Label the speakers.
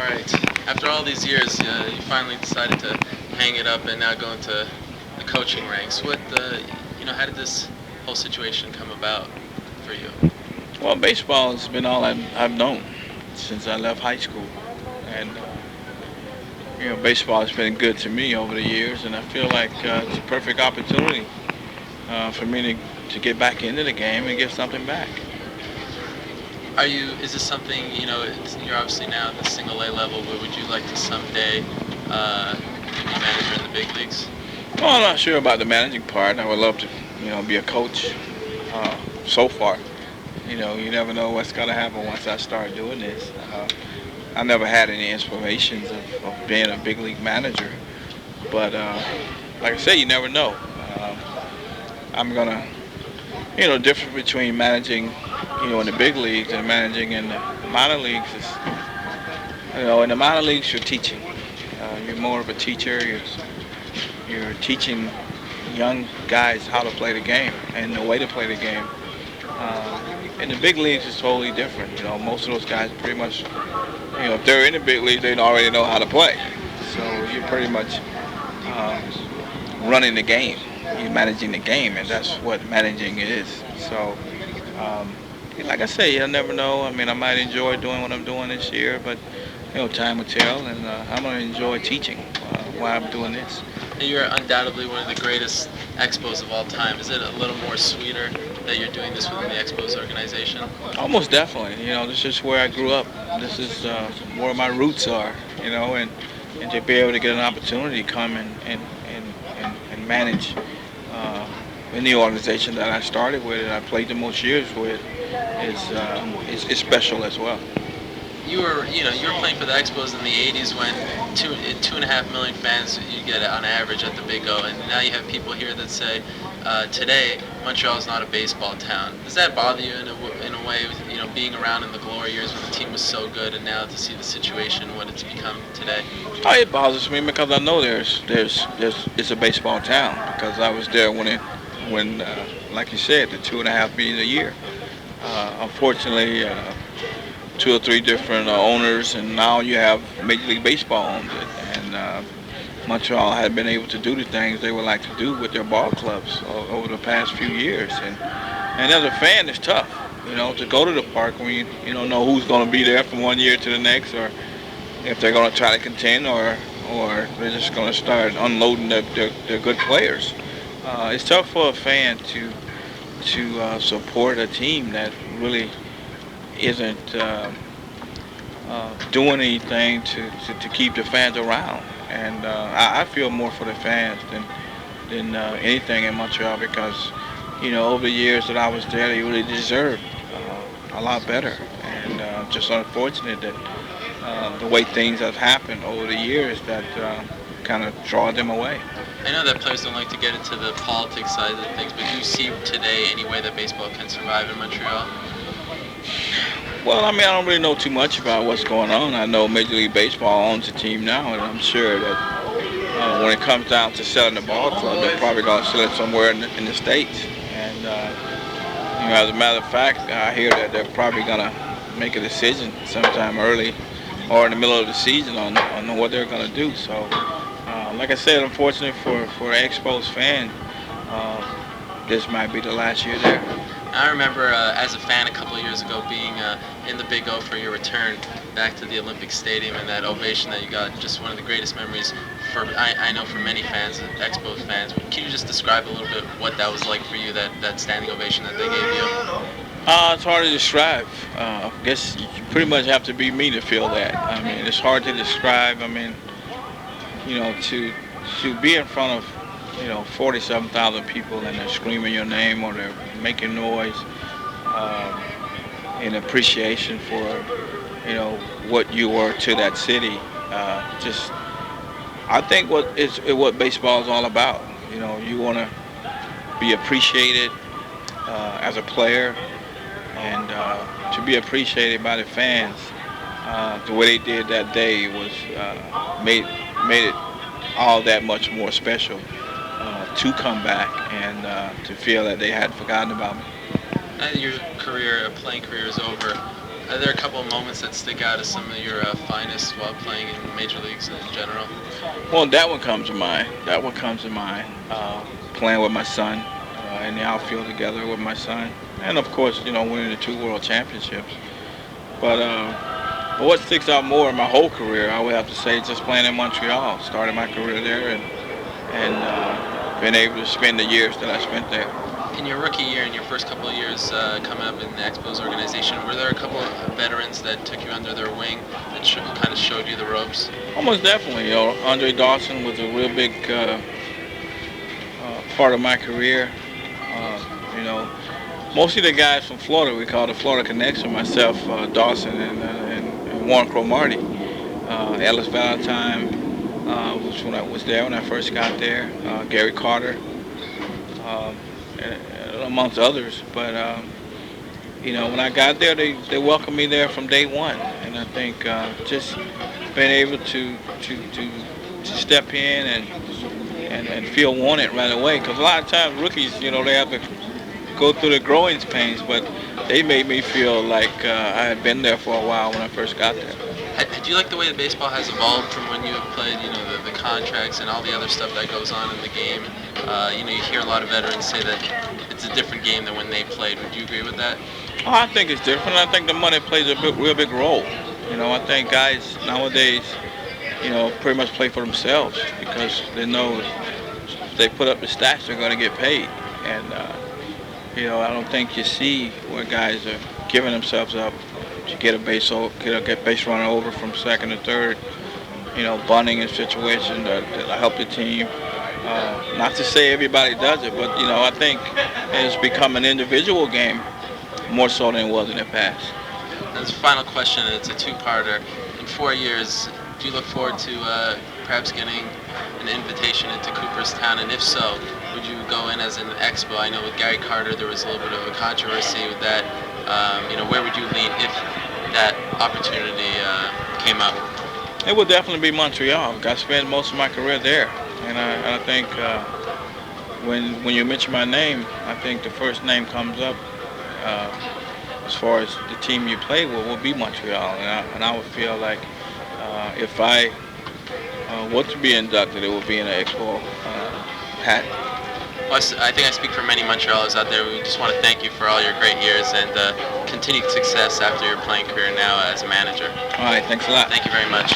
Speaker 1: right. After all these years, you finally decided to hang it up and now go into the coaching ranks. How did this whole situation come about for you?
Speaker 2: Well, baseball has been all I've known since I left high school, and baseball has been good to me over the years, and I feel like it's a perfect opportunity for me to get back into the game and give something back.
Speaker 1: Is this something, you're obviously now at the single A level, but would you like to someday be manager in the big leagues?
Speaker 2: Well, I'm not sure about the managing part. I would love to, be a coach. So far, you never know what's going to happen once I start doing this. I never had any inspirations of being a big league manager, but like I said, you never know. I'm gonna, difference between managing, in the big leagues and managing in the minor leagues is, in the minor leagues you're teaching. You're more of a teacher. You're teaching young guys how to play the game and the way to play the game. In the big leagues, it's totally different. Most of those guys pretty much, if they're in the big league, they already know how to play. So you're pretty much running the game. You're managing the game, and that's what managing is. So, like I say, you'll never know. I mean, I might enjoy doing what I'm doing this year, but time will tell, and I'm gonna enjoy teaching while I'm doing this.
Speaker 1: You're undoubtedly one of the greatest Expos of all time. Is it a little more sweeter that you're doing this within the Expos organization?
Speaker 2: Almost definitely. This is where I grew up. This is where my roots are. And to be able to get an opportunity to come and manage in the organization that I started with and I played the most years with is special as well.
Speaker 1: You were playing for the Expos in the '80s when 2.5 million fans you get on average at the Big O, and now you have people here that say today Montreal is not a baseball town. Does that bother you in a way? Being around in the glory years when the team was so good, and now to see the situation what it's become today.
Speaker 2: Oh, it bothers me because I know it's a baseball town because I was there when like you said, the 2.5 million a year. Unfortunately. 2 or 3 different owners, and now you have Major League Baseball owns it. And Montreal had been able to do the things they would like to do with their ball clubs over the past few years. And as a fan, it's tough, to go to the park when you don't know who's going to be there from one year to the next, or if they're going to try to contend, or they're just going to start unloading their good players. It's tough for a fan to support a team that really isn't doing anything to keep the fans around. And I feel more for the fans than anything in Montreal because, over the years that I was there, they really deserved a lot better. And just unfortunate that the way things have happened over the years that kind of draw them away.
Speaker 1: I know that players don't like to get into the politics side of things, but do you see today any way that baseball can survive in Montreal?
Speaker 2: Well, I don't really know too much about what's going on. I know Major League Baseball owns the team now, and I'm sure that when it comes down to selling the ball club, they're probably going to sell it somewhere in the States. And, as a matter of fact, I hear that they're probably going to make a decision sometime early or in the middle of the season on what they're going to do. So, like I said, unfortunately for Expos fans, this might be the last year there.
Speaker 1: I remember as a fan a couple of years ago being in the Big O for your return back to the Olympic Stadium and that ovation that you got. Just one of the greatest memories I know for many fans, Expos fans. Can you just describe a little bit what that was like for you, that standing ovation that they gave you?
Speaker 2: It's hard to describe. I guess you pretty much have to be me to feel that. It's hard to describe. To be in front of 47,000 people and they're screaming your name or they're making noise in appreciation for what you were to that city. I think what baseball is all about. You want to be appreciated as a player and to be appreciated by the fans. The way they did that day was made it all that much more special. To come back and to feel that they had forgotten about me.
Speaker 1: Now that your playing career is over, Are there a couple of moments that stick out as some of your finest while playing in major leagues in general?
Speaker 2: Well, that one comes to mind. That one comes to mind. Playing with my son in the outfield together with my son, and of course, winning the 2 world championships. But what sticks out more in my whole career, I would have to say, just playing in Montreal. Started my career there, and been able to spend the years that I spent there.
Speaker 1: In your rookie year, in your first couple of years coming up in the Expos organization, were there a couple of veterans that took you under their wing that kind of showed you the ropes?
Speaker 2: Almost definitely. Andre Dawson was a real big part of my career. Mostly the guys from Florida, we call the Florida Connection, myself, Dawson, and Warren Cromartie. Ellis Valentine was when I was there when I first got there. Gary Carter, amongst others. But when I got there, they welcomed me there from day one, and I think just being able to step in and feel wanted right away. Because a lot of times rookies, they have to go through the growing pains, but they made me feel like I had been there for a while when I first got there.
Speaker 1: Do you like the way that baseball has evolved from when you have played, the contracts and all the other stuff that goes on in the game? You hear a lot of veterans say that it's a different game than when they played. Would you agree with that?
Speaker 2: Oh, I think it's different. I think the money plays a real big role. I think guys nowadays, pretty much play for themselves because they know if they put up the stats, they're going to get paid. And, I don't think you see where guys are giving themselves up to get a base runner over from second to third, bunting in situations that help the team. Not to say everybody does it, but, I think it's become an individual game more so than it was in the past.
Speaker 1: As a final question, it's a two-parter. In 4 years, do you look forward to perhaps getting an invitation into Cooperstown? And if so, would you go in as an Expo? I know with Gary Carter there was a little bit of a controversy with that. Where would you lean if that opportunity came up?
Speaker 2: It would definitely be Montreal. I spent most of my career there, and I think when you mention my name, I think the first name comes up as far as the team you play with will be Montreal, and I would feel like if I were to be inducted, it would be in an Expo hat.
Speaker 1: Well, I think I speak for many Montrealers out there. We just want to thank you for all your great years and continued success after your playing career now as a manager.
Speaker 2: All right, thanks a lot.
Speaker 1: Thank you very much.